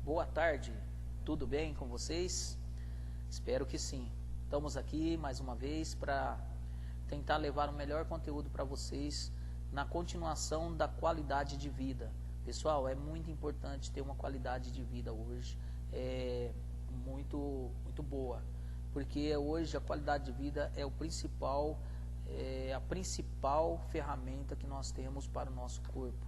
boa tarde, tudo bem com vocês? Espero que sim. Estamos aqui mais uma vez para tentar levar o melhor conteúdo para vocês na continuação da qualidade de vida. Pessoal, é muito importante ter uma qualidade de vida hoje, muito boa, porque hoje a qualidade de vida é a principal ferramenta que nós temos para o nosso corpo,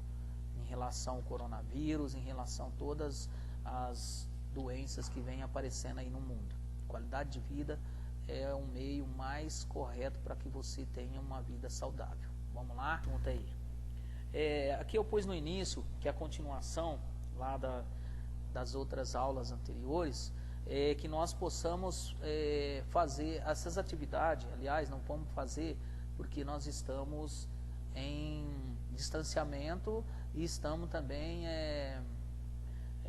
em relação ao coronavírus, em relação a todas as doenças que vêm aparecendo aí no mundo. Qualidade de vida é o meio mais correto para que você tenha uma vida saudável. Vamos lá? Pergunta aí. Aqui eu pus no início, que é a continuação lá das outras aulas anteriores, que nós possamos fazer essas atividades. Aliás, não vamos fazer porque nós estamos em distanciamento e estamos também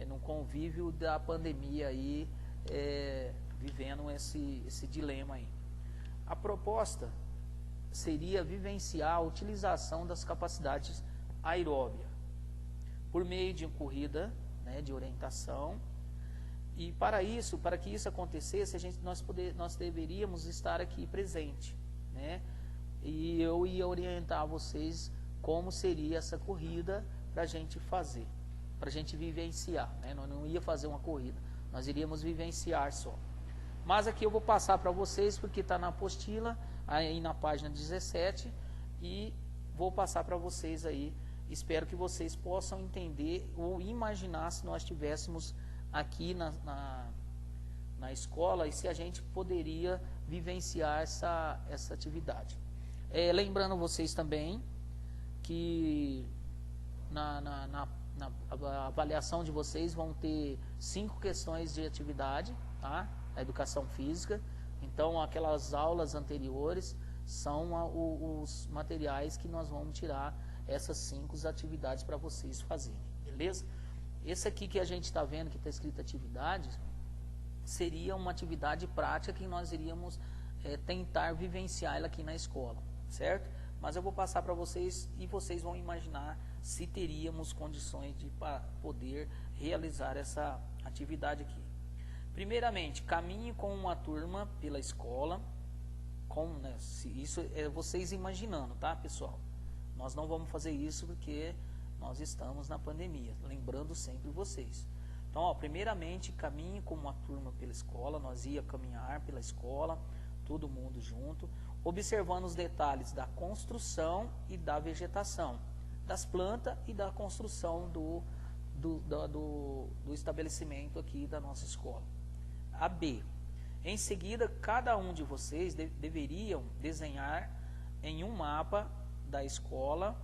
no convívio da pandemia aí, vivendo esse dilema aí. A proposta seria vivenciar a utilização das capacidades aeróbias por meio de corrida, né, de orientação. E para que isso acontecesse, nós deveríamos estar aqui presente, né? E eu ia orientar vocês como seria essa corrida para a gente fazer, para a gente vivenciar, né? Nós não ia fazer uma corrida, nós iríamos vivenciar só. Mas aqui eu vou passar para vocês, porque está na apostila, aí na página 17, e vou passar para vocês aí. Espero que vocês possam entender ou imaginar se nós estivéssemos aqui na escola e se a gente poderia vivenciar essa atividade. Lembrando vocês também que na avaliação de vocês vão ter 5 questões de atividade, tá? A educação física. Então aquelas aulas anteriores são os materiais que nós vamos tirar essas 5 atividades para vocês fazerem, beleza? Esse aqui que a gente está vendo que está escrito atividades, seria uma atividade prática que nós iríamos tentar vivenciar ela aqui na escola, certo? Mas eu vou passar para vocês e vocês vão imaginar se teríamos condições de poder realizar essa atividade aqui. Primeiramente, caminhe com uma turma pela escola, né, isso é vocês imaginando, tá, pessoal? Nós não vamos fazer isso porque nós estamos na pandemia, lembrando sempre vocês. Então, ó, primeiramente, caminhe com uma turma pela escola, nós ia caminhar pela escola, todo mundo junto, observando os detalhes da construção e da vegetação, das plantas e da construção do estabelecimento aqui da nossa escola. A B. Em seguida, cada um de vocês deveriam desenhar em um mapa da escola,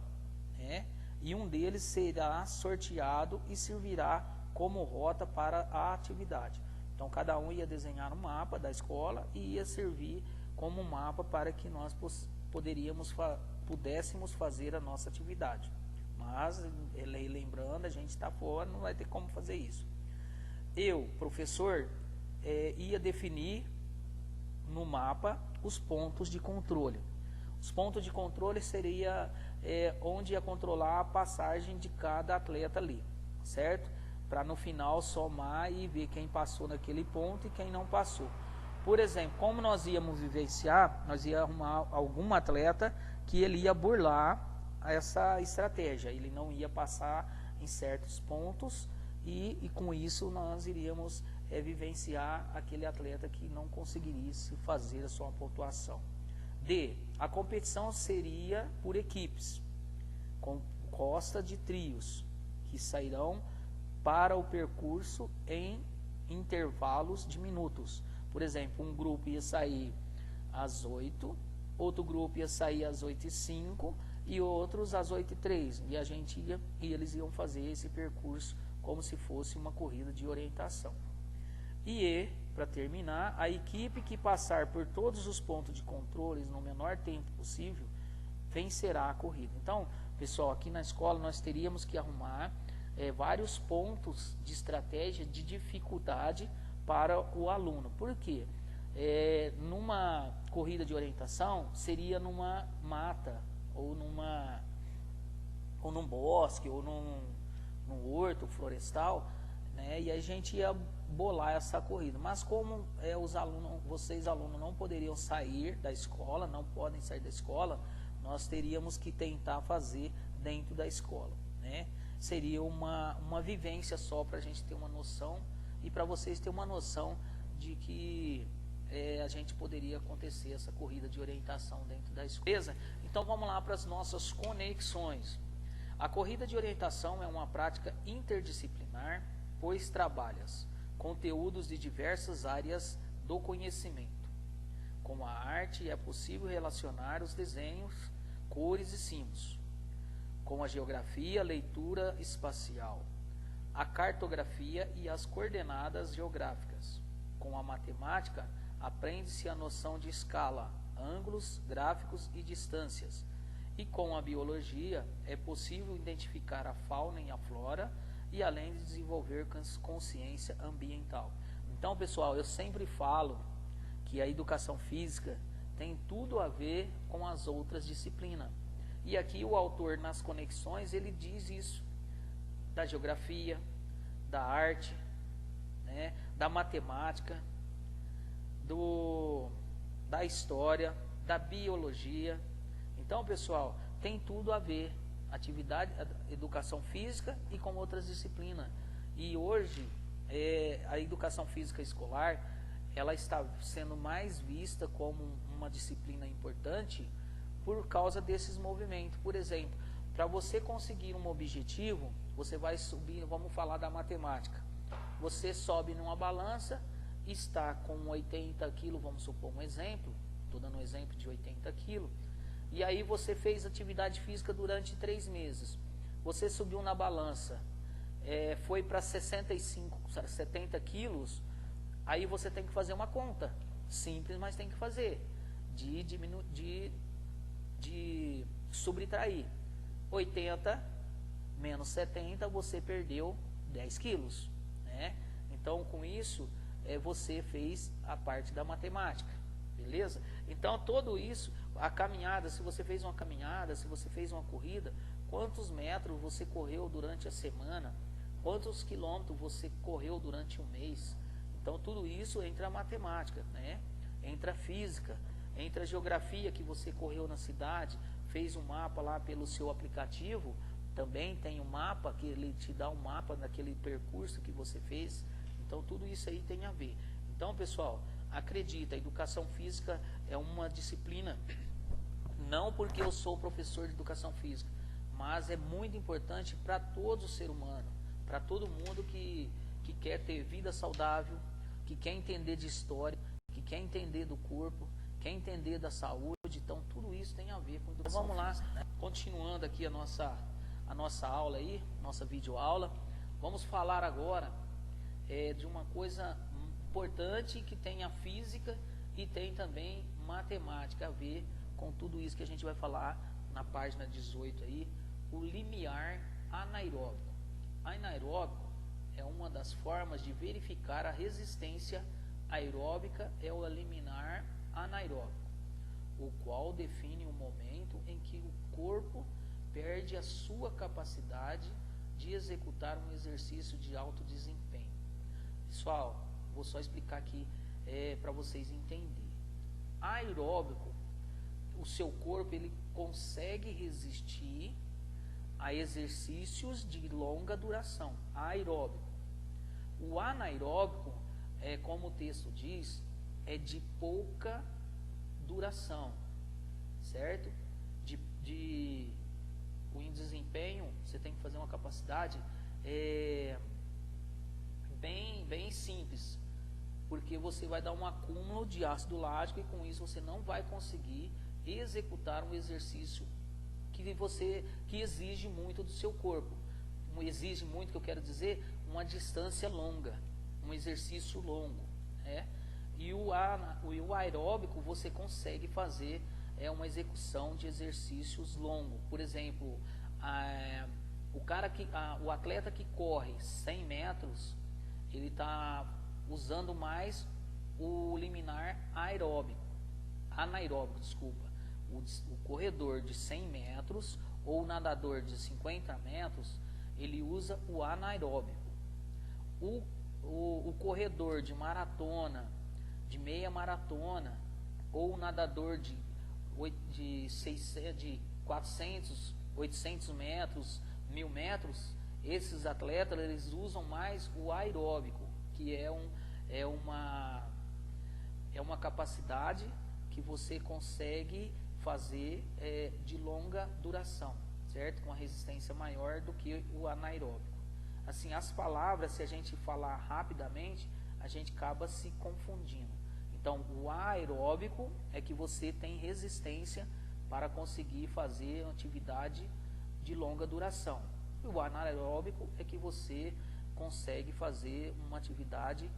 né, e um deles será sorteado e servirá como rota para a atividade. Então, cada um ia desenhar um mapa da escola e ia servir como mapa para que nós pudéssemos fazer a nossa atividade. Mas, lembrando, a gente está fora, não vai ter como fazer isso. Eu, professor, ia definir no mapa os pontos de controle. Os pontos de controle seria onde ia controlar a passagem de cada atleta ali, certo? Para no final somar e ver quem passou naquele ponto e quem não passou. Por exemplo, como nós íamos vivenciar, nós ia arrumar algum atleta que ele ia burlar essa estratégia, ele não ia passar em certos pontos e com isso nós iríamos vivenciar aquele atleta que não conseguiria fazer a sua pontuação. D. A competição seria por equipes, composta de trios, que sairão para o percurso em intervalos de minutos. Por exemplo, um grupo ia sair às 8, outro grupo ia sair às 8h05 e outros às 8h03. E eles iam fazer esse percurso como se fosse uma corrida de orientação. E, para terminar, a equipe que passar por todos os pontos de controle no menor tempo possível, vencerá a corrida. Então, pessoal, aqui na escola nós teríamos que arrumar vários pontos de estratégia de dificuldade para o aluno. Por quê? Numa corrida de orientação, seria numa mata, ou num bosque, ou num horto florestal, né? E a gente ia bolar essa corrida. Mas como os alunos, vocês alunos não poderiam sair da escola, não podem sair da escola, nós teríamos que tentar fazer dentro da escola, né? Seria uma vivência só para a gente ter uma noção e para vocês terem uma noção de que a gente poderia acontecer essa corrida de orientação dentro da escola. Beleza? Então vamos lá para as nossas conexões. A corrida de orientação é uma prática interdisciplinar, pois trabalhas conteúdos de diversas áreas do conhecimento. Com a arte é possível relacionar os desenhos, cores e símbolos, com a geografia, leitura espacial, a cartografia e as coordenadas geográficas. Com a matemática, aprende-se a noção de escala, ângulos, gráficos e distâncias. E com a biologia, é possível identificar a fauna e a flora, e além de desenvolver consciência ambiental. Então, pessoal, eu sempre falo que a educação física tem tudo a ver com as outras disciplinas. E aqui o autor, nas conexões, ele diz isso, da geografia, da arte, né, da matemática, da história, da biologia. Então, pessoal, tem tudo a ver, atividade, educação física e com outras disciplinas. E hoje, a educação física escolar, ela está sendo mais vista como uma disciplina importante por causa desses movimentos. Por exemplo, para você conseguir um objetivo, você vai subir, vamos falar da matemática. Você sobe numa balança, está com 80 quilos, vamos supor um exemplo, estou dando um exemplo de 80 quilos, e aí você fez atividade física durante 3 meses. Você subiu na balança, foi para 65, 70 quilos, aí você tem que fazer uma conta, simples, mas tem que fazer, de subtrair. 80 menos 70, você perdeu 10 quilos, né? Então, com isso, você fez a parte da matemática, beleza? Então, tudo isso, a caminhada, se você fez uma caminhada, se você fez uma corrida, quantos metros você correu durante a semana, quantos quilômetros você correu durante um mês. Então, tudo isso entra a matemática, né? Entra a física, entra a geografia, que você correu na cidade, fez um mapa lá pelo seu aplicativo, também tem um mapa, que ele te dá um mapa daquele percurso que você fez. Então, tudo isso aí tem a ver. Então, pessoal, acredita, a educação física é uma disciplina, não porque eu sou professor de educação física, mas é muito importante para todo o ser humano, para todo mundo que quer ter vida saudável, que quer entender de história, que quer entender do corpo, quer entender da saúde. Então, tudo isso tem a ver com educação física. Vamos lá, continuando aqui a nossa aula aí, nossa videoaula. Vamos falar agora de uma coisa importante que tem a física e tem também matemática a ver com tudo isso que a gente vai falar na página 18 aí, o limiar anaeróbico. Anaeróbico é uma das formas de verificar a resistência aeróbica, é o limiar anaeróbico, o qual define o momento em que o corpo perde a sua capacidade de executar um exercício de alto desempenho. Pessoal, vou só explicar aqui para vocês entenderem. Aeróbico, o seu corpo ele consegue resistir a exercícios de longa duração. Aeróbico. O anaeróbico, como o texto diz, é de pouca duração, certo? O desempenho, você tem que fazer uma capacidade bem simples, porque você vai dar um acúmulo de ácido lático e com isso você não vai conseguir executar um exercício que exige muito do seu corpo. Exige muito, que eu quero dizer, uma distância longa, um exercício longo, né? E o aeróbico você consegue fazer uma execução de exercícios longos. Por exemplo, o atleta que corre 100 metros, ele está usando mais o limiar anaeróbico, desculpa. O corredor de 100 metros ou o nadador de 50 metros, ele usa o anaeróbico. O, o corredor de maratona, de meia maratona, ou o nadador de 400, 800 metros, 1000 metros, esses atletas eles usam mais o aeróbico, que é uma capacidade que você consegue fazer de longa duração, certo? Com uma resistência maior do que o anaeróbico. Assim, as palavras, se a gente falar rapidamente, a gente acaba se confundindo. Então, o aeróbico é que você tem resistência para conseguir fazer uma atividade de longa duração. E o anaeróbico é que você consegue fazer uma atividade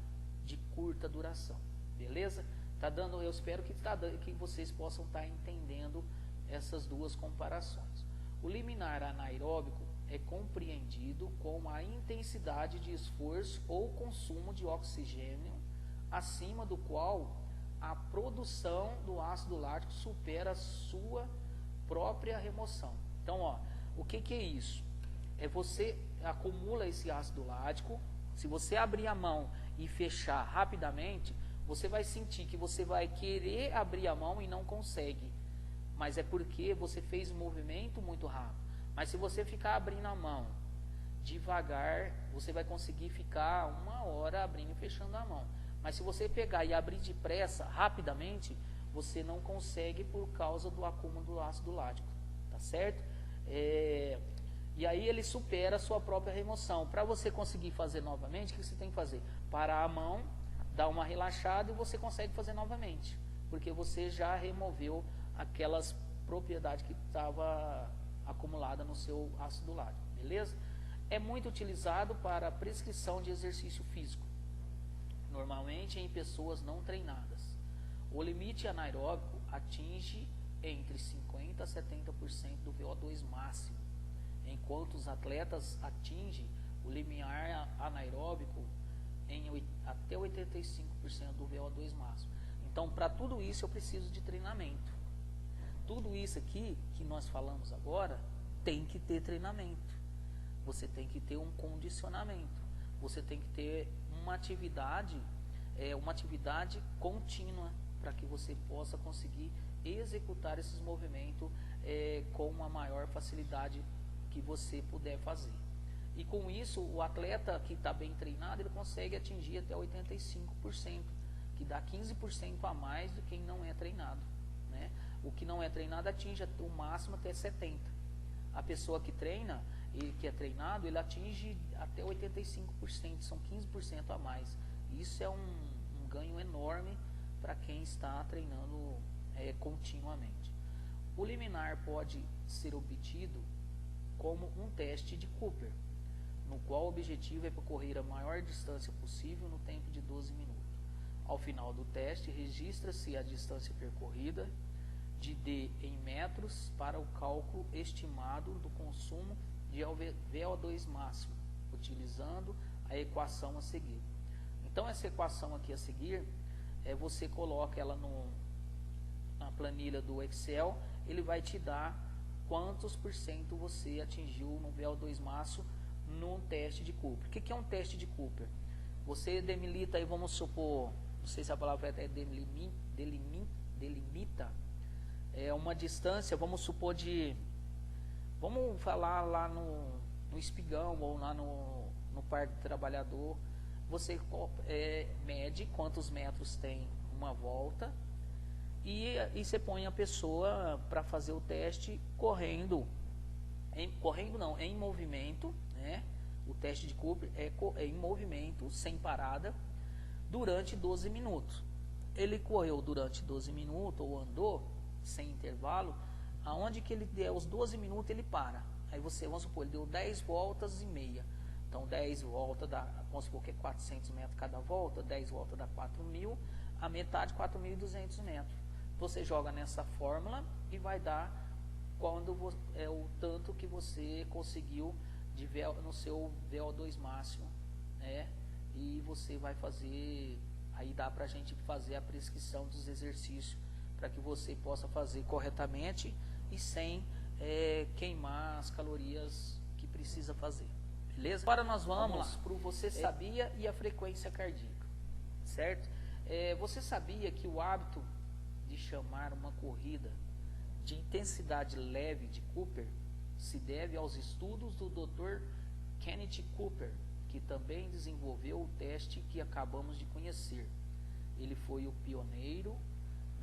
de curta duração. Beleza? Tá dando, eu espero que vocês possam estar entendendo essas duas comparações. O liminar anaeróbico é compreendido como a intensidade de esforço ou consumo de oxigênio acima do qual a produção do ácido lático supera a sua própria remoção. Então, ó, o que é isso? É você acumula esse ácido lático, se você abrir a mão e fechar rapidamente, você vai sentir que você vai querer abrir a mão e não consegue. Mas é porque você fez um movimento muito rápido. Mas se você ficar abrindo a mão devagar, você vai conseguir ficar 1 hora abrindo e fechando a mão. Mas se você pegar e abrir depressa, rapidamente, você não consegue por causa do acúmulo do ácido lático. Tá certo? E aí ele supera a sua própria remoção. Para você conseguir fazer novamente, o que você tem que fazer? Parar a mão, dar uma relaxada e você consegue fazer novamente. Porque você já removeu aquelas propriedades que estava acumulada no seu ácido lático. Beleza? É muito utilizado para prescrição de exercício físico, normalmente em pessoas não treinadas. O limite anaeróbico atinge entre 50% a 70% do VO2 máximo, enquanto os atletas atingem o limiar anaeróbico em até 85% do VO2 máximo. Então, para tudo isso eu preciso de treinamento. Tudo isso aqui que nós falamos agora tem que ter treinamento. Você tem que ter um condicionamento. Você tem que ter uma atividade contínua para que você possa conseguir executar esses movimentos com a maior facilidade que você puder fazer. E com isso, o atleta que está bem treinado, ele consegue atingir até 85%, que dá 15% a mais do que quem não é treinado, né? O que não é treinado atinge o máximo até 70%. A pessoa que treina e que é treinado, ele atinge até 85%, são 15% a mais. Isso é um ganho enorme para quem está treinando continuamente. O liminar pode ser obtido como um teste de Cooper, no qual o objetivo é percorrer a maior distância possível no tempo de 12 minutos. Ao final do teste, registra-se a distância percorrida de D em metros para o cálculo estimado do consumo de VO2 máximo, utilizando a equação a seguir. Então, essa equação aqui a seguir, você coloca ela na planilha do Excel, ele vai te dar quantos por cento você atingiu no VO2 máximo num teste de Cooper. O que é um teste de Cooper? Você delimita aí, vamos supor, não sei se a palavra é delimita, uma distância, vamos supor vamos falar lá no Espigão ou lá no Parque do Trabalhador, você mede quantos metros tem uma volta e você põe a pessoa para fazer o teste em movimento, né? O teste de Cooper é em movimento, sem parada, durante 12 minutos. Ele correu durante 12 minutos ou andou sem intervalo, aonde que ele der os 12 minutos ele para. Aí vamos supor, ele deu 10 voltas e meia. Então 10 voltas vamos supor que é 400 metros cada volta, 10 voltas dá 4.000, a metade 4.200 metros. Você joga nessa fórmula e vai dar o tanto que você conseguiu no seu VO2 máximo, né? E você vai fazer, aí dá pra gente fazer a prescrição dos exercícios para que você possa fazer corretamente e sem queimar as calorias que precisa fazer. Beleza? Agora nós vamos para o você sabia e a frequência cardíaca, certo? Você sabia que o hábito de chamar uma corrida de intensidade leve de Cooper se deve aos estudos do Dr. Kenneth Cooper, que também desenvolveu o teste que acabamos de conhecer. Ele foi o pioneiro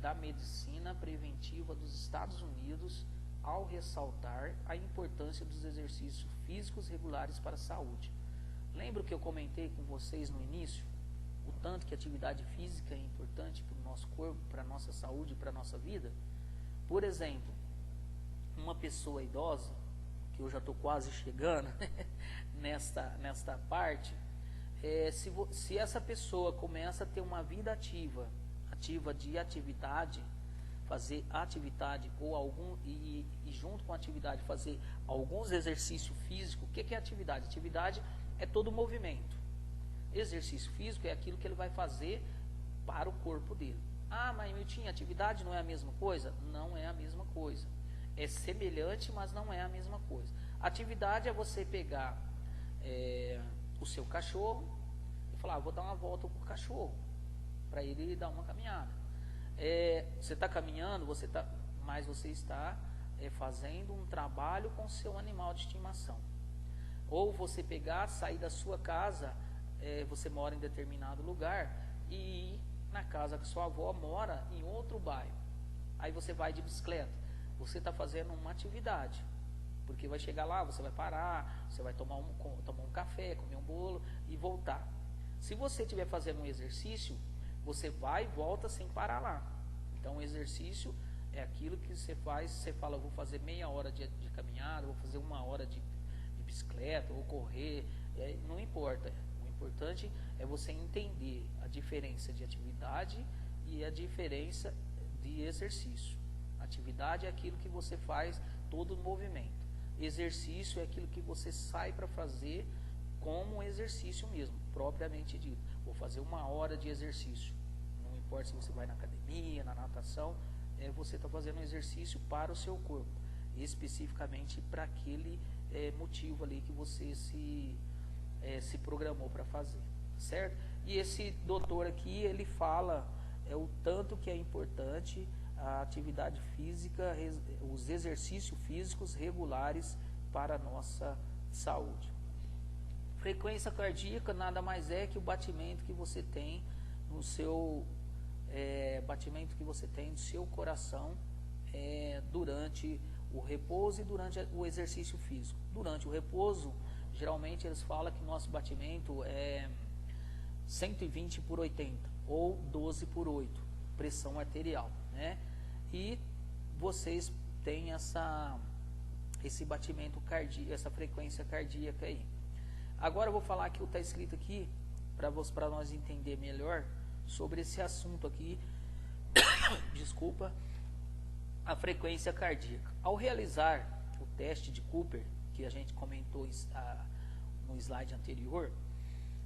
da medicina preventiva dos Estados Unidos ao ressaltar a importância dos exercícios físicos regulares para a saúde. Lembra que eu comentei com vocês no início? O tanto que a atividade física é importante para o nosso corpo, para a nossa saúde, para a nossa vida? Por exemplo, uma pessoa idosa, que eu já estou quase chegando nesta parte, se essa pessoa começa a ter uma vida ativa de atividade, fazer atividade e junto com a atividade fazer alguns exercícios físicos. O que é atividade? Atividade é todo movimento. Exercício físico é aquilo que ele vai fazer para o corpo dele. Ah, mas Milton, atividade não é a mesma coisa? Não é a mesma coisa. É semelhante, mas não é a mesma coisa. Atividade é você pegar o seu cachorro e falar, vou dar uma volta com o cachorro, para ele dar uma caminhada. Você está caminhando, mas você está fazendo um trabalho com o seu animal de estimação. Ou você pegar, sair da sua casa, você mora em determinado lugar, e ir na casa que sua avó mora em outro bairro. Aí você vai de bicicleta. Você está fazendo uma atividade, porque vai chegar lá, você vai parar, você vai tomar um café, comer um bolo e voltar. Se você estiver fazendo um exercício, você vai e volta sem parar lá. Então o exercício é aquilo que você faz, você fala, vou fazer meia hora de caminhada, vou fazer uma hora de bicicleta, ou correr, não importa. O importante é você entender a diferença de atividade e a diferença de exercício. Atividade é aquilo que você faz todo o movimento. Exercício é aquilo que você sai para fazer como um exercício mesmo, propriamente dito. Vou fazer uma hora de exercício. Não importa se você vai na academia, na natação, você está fazendo um exercício para o seu corpo, especificamente para aquele motivo ali que você se programou para fazer, certo? E esse doutor aqui, ele fala o tanto que é importante a atividade física, os exercícios físicos regulares para a nossa saúde. Frequência cardíaca nada mais é que o batimento que você tem no seu coração durante o repouso e durante o exercício físico. Durante o repouso, geralmente eles falam que nosso batimento é 120 por 80 ou 12 por 8, pressão arterial, né? E vocês têm esse batimento cardíaco, essa frequência cardíaca aí. Agora eu vou falar que está escrito aqui para nós entender melhor sobre esse assunto aqui. Desculpa, a frequência cardíaca. Ao realizar o teste de Cooper, que a gente comentou no slide anterior,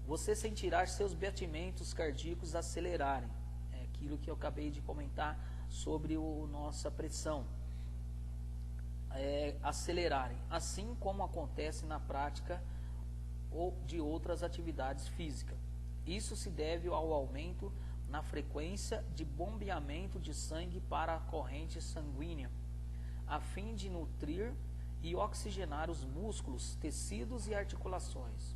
você sentirá seus batimentos cardíacos acelerarem. É aquilo que eu acabei de comentar sobre nossa pressão. Acelerarem, assim como acontece na prática ou de outras atividades físicas. Isso se deve ao aumento na frequência de bombeamento de sangue para a corrente sanguínea, a fim de nutrir e oxigenar os músculos, tecidos e articulações.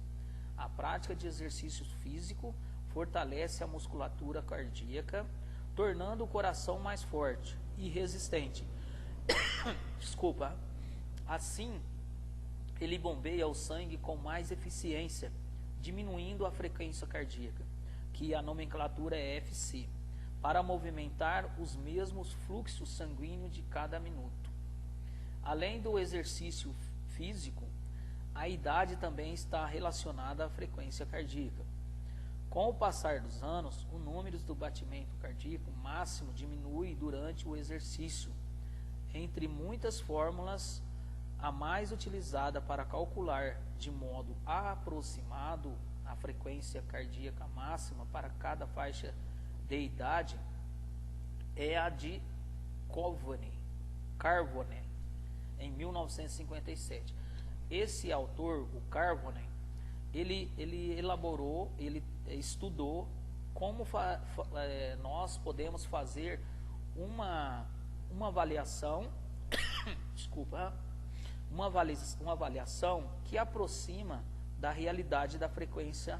A prática de exercício físico fortalece a musculatura cardíaca, tornando o coração mais forte e resistente. Desculpa. Assim, ele bombeia o sangue com mais eficiência, diminuindo a frequência cardíaca, que a nomenclatura é FC, para movimentar os mesmos fluxos sanguíneos de cada minuto. Além do exercício físico, a idade também está relacionada à frequência cardíaca. Com o passar dos anos, o número do batimento cardíaco máximo diminui durante o exercício. Entre muitas fórmulas, a mais utilizada para calcular de modo aproximado a frequência cardíaca máxima para cada faixa de idade é a de Carvone, em 1957. Esse autor, o Carvone, ele elaborou, ele estudou como nós podemos fazer uma avaliação, desculpa, uma avaliação que aproxima da realidade da frequência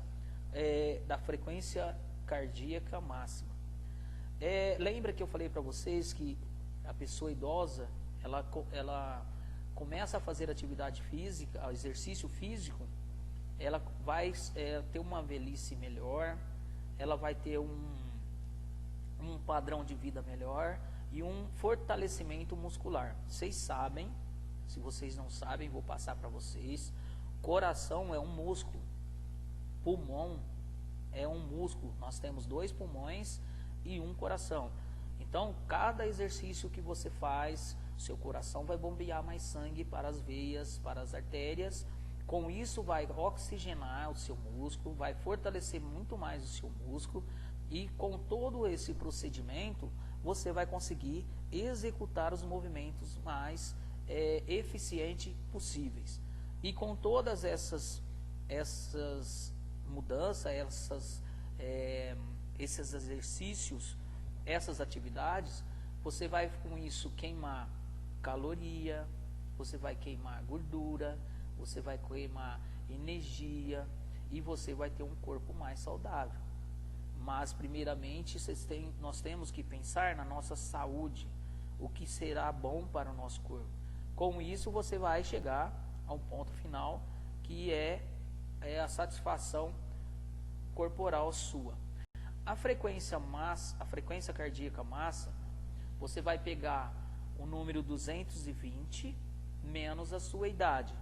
cardíaca máxima. Lembra que eu falei para vocês que a pessoa idosa, ela começa a fazer atividade física, exercício físico, ela vai ter uma velhice melhor, ela vai ter um padrão de vida melhor e um fortalecimento muscular. Vocês sabem, se vocês não sabem, vou passar para vocês. Coração é um músculo, pulmão é um músculo. Nós temos 2 pulmões e um coração. Então, cada exercício que você faz, seu coração vai bombear mais sangue para as veias, para as artérias. Com isso, vai oxigenar o seu músculo, vai fortalecer muito mais o seu músculo. E com todo esse procedimento, você vai conseguir executar os movimentos mais eficientes possíveis. E com todas essas mudanças, esses exercícios, essas atividades, você vai com isso queimar caloria, você vai queimar gordura, você vai queimar energia e você vai ter um corpo mais saudável. Mas primeiramente nós temos que pensar na nossa saúde, o que será bom para o nosso corpo. Com isso você vai chegar a um ponto final que é a satisfação corporal sua. A frequência cardíaca massa, você vai pegar o número 220 menos a sua idade.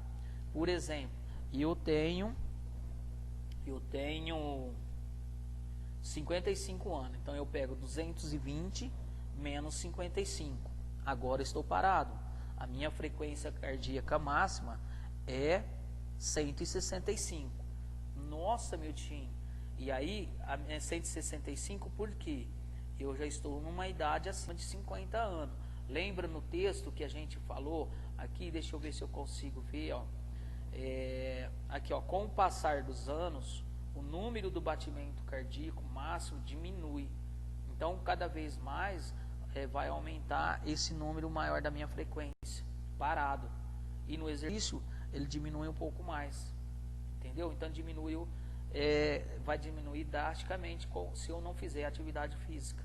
Por exemplo, eu tenho 55 anos, então eu pego 220 menos 55. Agora estou parado. A minha frequência cardíaca máxima é 165. Nossa, meu tio. E aí, a minha 165 por quê? Eu já estou numa idade acima de 50 anos. Lembra no texto que a gente falou aqui? Deixa eu ver se eu consigo ver, ó. Aqui, ó, com o passar dos anos, o número do batimento cardíaco máximo diminui. Então, cada vez mais vai aumentar esse número maior da minha frequência, parado. E no exercício, ele diminui um pouco mais. Entendeu? Então, vai diminuir drasticamente se eu não fizer atividade física.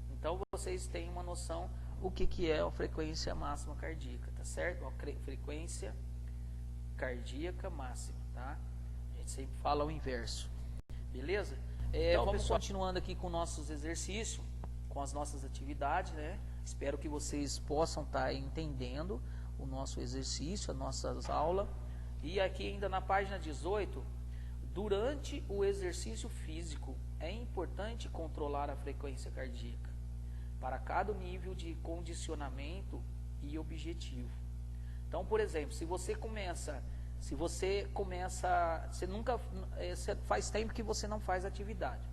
Então, vocês têm uma noção o que é a frequência máxima cardíaca, tá certo? A frequência cardíaca máxima, tá? A gente sempre fala o inverso. Beleza? Então, vamos continuando aqui com nossos exercícios, com as nossas atividades, né? Espero que vocês possam estar entendendo o nosso exercício, as nossas aulas. E aqui ainda na página 18, durante o exercício físico, é importante controlar a frequência cardíaca para cada nível de condicionamento e objetivo. Então, por exemplo, você faz tempo que você não faz atividade,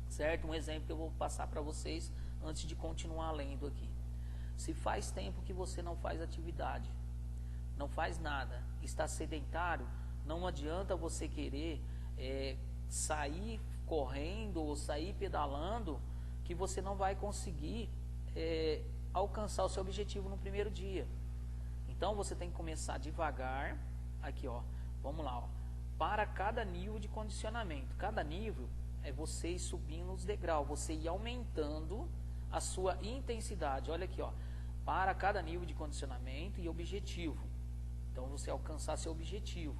certo? Um exemplo que eu vou passar para vocês antes de continuar lendo aqui. Se faz tempo que você não faz atividade, não faz nada, está sedentário, não adianta você querer sair correndo ou sair pedalando, que você não vai conseguir alcançar o seu objetivo no primeiro dia. Então você tem que começar devagar. Aqui, ó, vamos lá, ó, para cada nível de condicionamento. Cada nível é você ir subindo os degraus, você ir aumentando a sua intensidade. Olha aqui, ó, para cada nível de condicionamento e objetivo. Então você alcançar seu objetivo.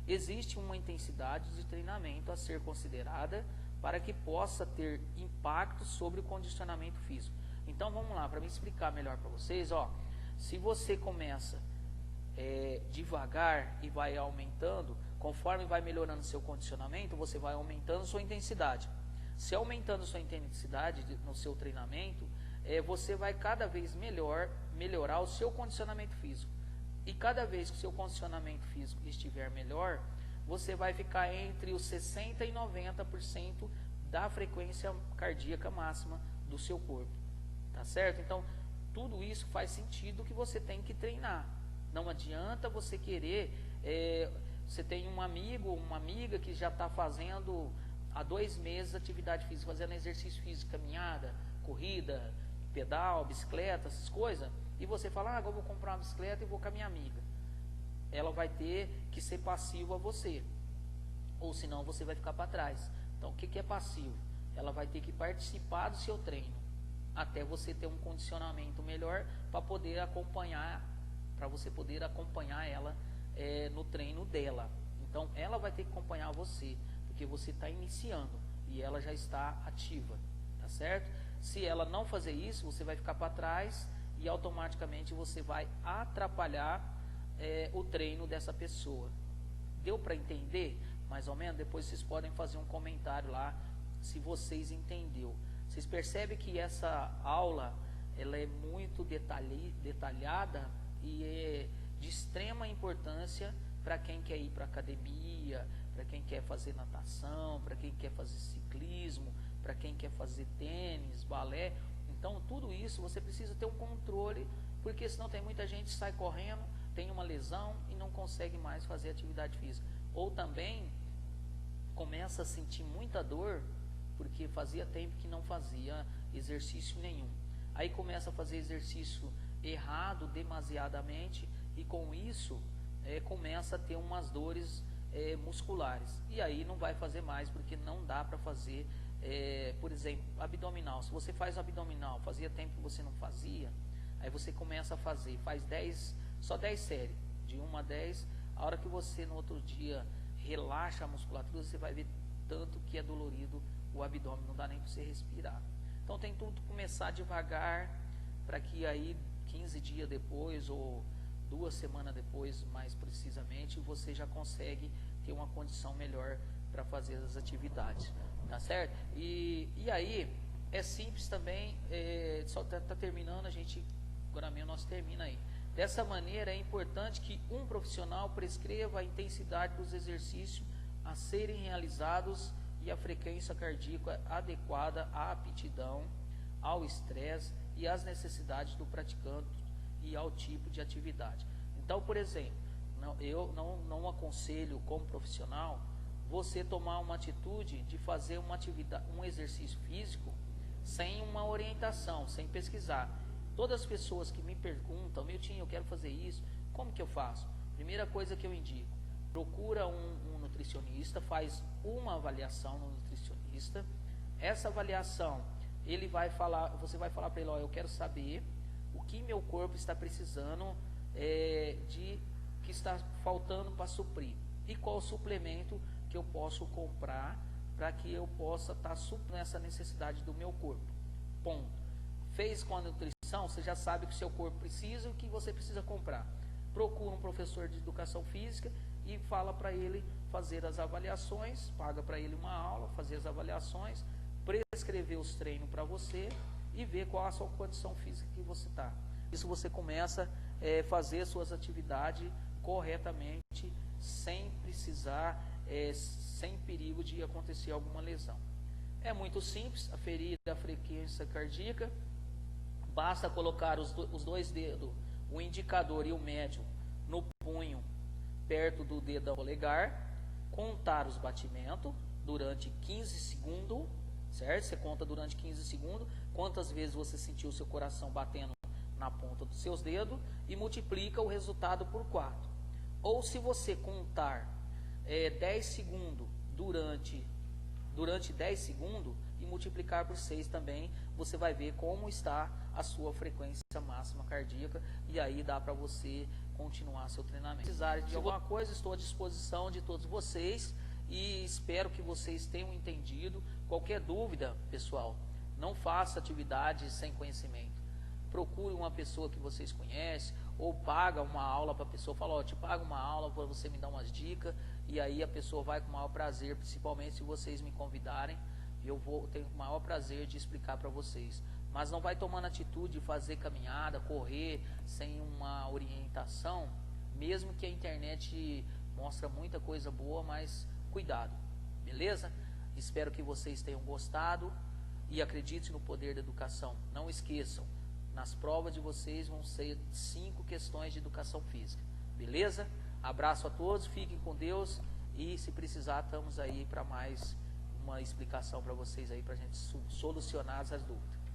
Existe uma intensidade de treinamento a ser considerada para que possa ter impacto sobre o condicionamento físico. Então vamos lá, para me explicar melhor para vocês, ó, se você começa devagar e vai aumentando, conforme vai melhorando seu condicionamento, você vai aumentando sua intensidade. Se aumentando sua intensidade no seu treinamento, você vai cada vez melhorar o seu condicionamento físico. E cada vez que o seu condicionamento físico estiver melhor, você vai ficar entre os 60% e 90% da frequência cardíaca máxima do seu corpo. Tá certo? Então, tudo isso faz sentido que você tem que treinar. Não adianta você querer Você tem um amigo, uma amiga que já está fazendo há 2 meses atividade física, fazendo exercício físico, caminhada, corrida, pedal, bicicleta, essas coisas, e você fala, agora eu vou comprar uma bicicleta e vou com a minha amiga. Ela vai ter que ser passiva a você, ou senão você vai ficar para trás. Então, o que é passivo? Ela vai ter que participar do seu treino, até você ter um condicionamento melhor para poder acompanhar, para você poder acompanhar ela no treino dela. Então, ela vai ter que acompanhar você, porque você está iniciando e ela já está ativa, tá certo? Se ela não fazer isso, você vai ficar para trás e automaticamente você vai atrapalhar o treino dessa pessoa. Deu para entender? Mais ou menos? Depois vocês podem fazer um comentário lá, se vocês entenderam. Vocês percebem que essa aula ela é muito detalhada e é de extrema importância para quem quer ir para academia, para quem quer fazer natação, para quem quer fazer ciclismo, para quem quer fazer tênis, balé. Então, tudo isso você precisa ter um controle, porque senão tem muita gente que sai correndo, tem uma lesão e não consegue mais fazer atividade física. Ou também começa a sentir muita dor, porque fazia tempo que não fazia exercício nenhum. Aí começa a fazer exercício errado demasiadamente e com isso começa a ter umas dores musculares. E aí não vai fazer mais, porque não dá para fazer, por exemplo, abdominal. Se você faz abdominal, fazia tempo que você não fazia, aí você começa a fazer, faz só 10 séries, de 1 a 10, a hora que você no outro dia relaxa a musculatura, você vai ver tanto que é dolorido o abdômen, não dá nem para você respirar. Então tem tudo começar devagar, para que aí 15 dias depois ou 2 semanas depois, mais precisamente, você já consegue ter uma condição melhor para fazer as atividades, tá certo? E aí é simples também, só tá terminando, a gente agora mesmo nós termina aí. Dessa maneira é importante que um profissional prescreva a intensidade dos exercícios a serem realizados e a frequência cardíaca adequada à aptidão, ao estresse e às necessidades do praticante e ao tipo de atividade. Então, por exemplo, eu não aconselho como profissional você tomar uma atitude de fazer uma atividade, um exercício físico sem uma orientação, sem pesquisar. Todas as pessoas que me perguntam, Miltinho, eu quero fazer isso, como que eu faço? Primeira coisa que eu indico, procura um nutricionista, faz uma avaliação no nutricionista. Essa avaliação, você vai falar para ele, eu quero saber o que meu corpo está precisando, que está faltando para suprir, e qual o suplemento que eu posso comprar para que eu possa estar suprindo essa necessidade do meu corpo. Ponto. Fez com a nutrição, você já sabe o que o seu corpo precisa e o que você precisa comprar. Procura um professor de educação física e fala para ele fazer as avaliações, paga para ele uma aula, fazer as avaliações, prescrever os treinos para você e ver qual a sua condição física que você está. Isso você começa a fazer suas atividades corretamente, sem precisar, sem perigo de acontecer alguma lesão. É muito simples, aferir a frequência cardíaca, basta colocar os 2 dedos, o indicador e o médio, no punho, perto do dedo polegar, contar os batimentos durante 15 segundos, certo? Você conta durante 15 segundos, quantas vezes você sentiu o seu coração batendo na ponta dos seus dedos e multiplica o resultado por 4. Ou se você contar 10 segundos durante 10 segundos e multiplicar por 6 também, você vai ver como está a sua frequência máxima cardíaca e aí dá para você continuar seu treinamento. Se precisarem de alguma coisa, estou à disposição de todos vocês e espero que vocês tenham entendido. Qualquer dúvida, pessoal, não faça atividade sem conhecimento. Procure uma pessoa que vocês conhecem ou paga uma aula para a pessoa, fala, eu te pago uma aula para você me dar umas dicas, e aí a pessoa vai com o maior prazer, principalmente se vocês me convidarem, eu tenho o maior prazer de explicar para vocês. Mas não vai tomando atitude de fazer caminhada, correr sem uma orientação, mesmo que a internet mostra muita coisa boa, mas cuidado, beleza? Espero que vocês tenham gostado e acredite no poder da educação. Não esqueçam, nas provas de vocês vão ser 5 questões de educação física, beleza? Abraço a todos, fiquem com Deus e se precisar estamos aí para mais uma explicação para vocês aí, para a gente solucionar as dúvidas.